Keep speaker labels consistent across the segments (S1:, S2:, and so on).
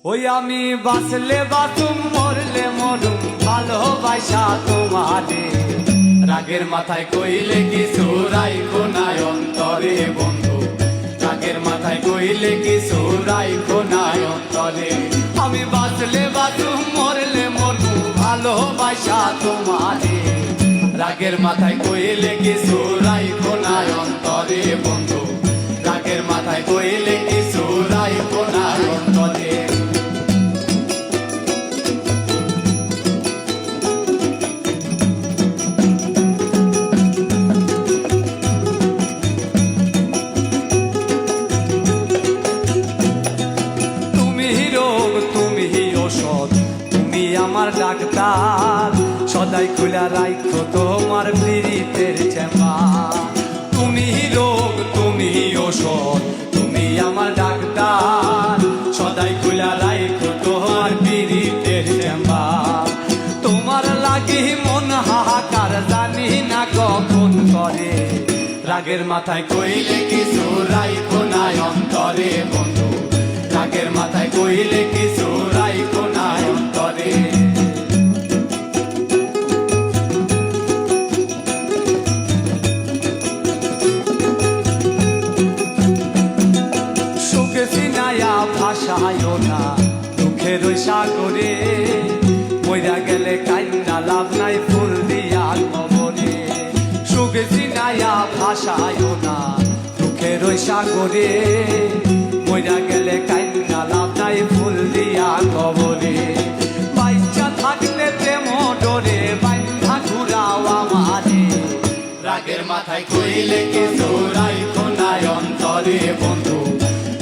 S1: ওই আমি বাঁচলে বাঁচুম মরলে মরুম ভালোবাসা তোমারে। রাগের মাথায় কইলে কিছু রাইখো নাই অন্তরে বন্ধু, রাগের মাথায় কইলে কিছু রাইখো নাই অন্তরে। আমি বাঁচলে বাঁচুম মরলে মরুম ভালোবাসা তোমারে। রাগের মাথায় কইলে কিছু রাইখো নাই অন্তরে বন্ধু, রাগের মাথায় কইলে কিছু রাইখো নাই অন্তরে। তুমি আমার ডাক্তার, সদাই খুলা রাইখো তোমার পীড়িতের চেম্বার। তুমি রোগ তুমি ঔষধ, তুমি আমার ডাক্তার, সদাই খুলা রাইখো তোমার পীড়িতের চেম্বার। তোমার লাগি মন হাহাকার জানি না কখন করে। রাগের মাথায় কইলে কিছু রাইখো নাই অন্তরে বন্ধু, রাগের মাথায় কইলে কিছু রাইখো নাই অন্তরে। সুখে সিনায়া ভাষায়ও না দুঃখের ওই সাগরে, মইরা গেলে কান্না লাভ নাই ফুল দিয়া কবরে। সুখে সিনায়া ভাষায়ও না দুঃখের ওই সাগরে, মইরা গেলে কান্না লাভ নাই ফুল দিয়া কবরে। বাইচা থাকতে প্রেম ডরে বাইন্ধা ঘুরাও আমারে। রাগের মাথায় কইলে কিছু রাইখো নাই অন্তরে বন্ধু,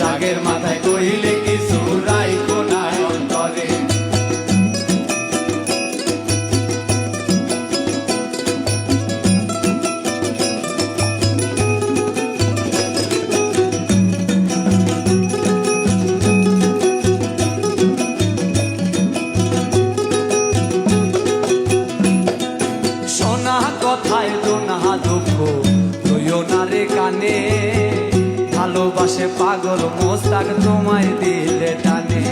S1: রাগের মাথায় কইলে কিছু রাইখো নাই অন্তরে। কথায় দোনা দুঃখ তুইও না রে কানে, ভালোবাসে পাগল মোস্তাক তোমায় দিলে টানে।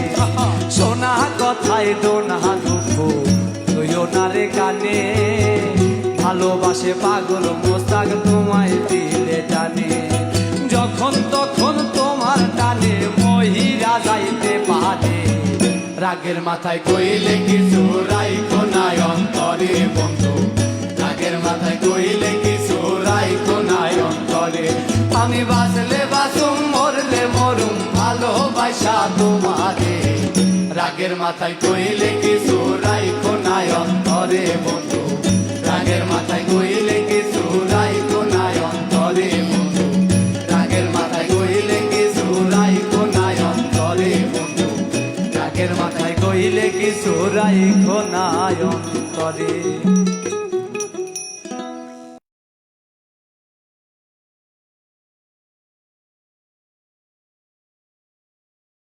S1: সোনা কথায় দোনা দুঃখ তুইও না রে কানে, ভালোবাসে পাগল মোস্তাক তোমায় দিলে টানে। যখন তখন তোমার টানে মহিরা যাইতে পারে। রাগের মাথায় কইলে কিছু রাইখো নাই অন্তরে বন্ধু, রাগের মাথায় কইলে কিছু রাইখো নাই অন্তরে। আমি বাঁচলে বাঁচুম মরলে মরুম ভালোবাসা তোমারে। রাগের মাথায় কইলে কিছু রাইখো নাই অন্তরে বন্ধু, রাগের মাথায় কইলে কিছু রাইখো নাই অন্তরে বন্ধু, রাগের মাথায় কইলে কিছু রাইখো নাই অন্তরে বন্ধু, রাগের মাথায় কইলে কিছু রাইখো নাই অন্তরে।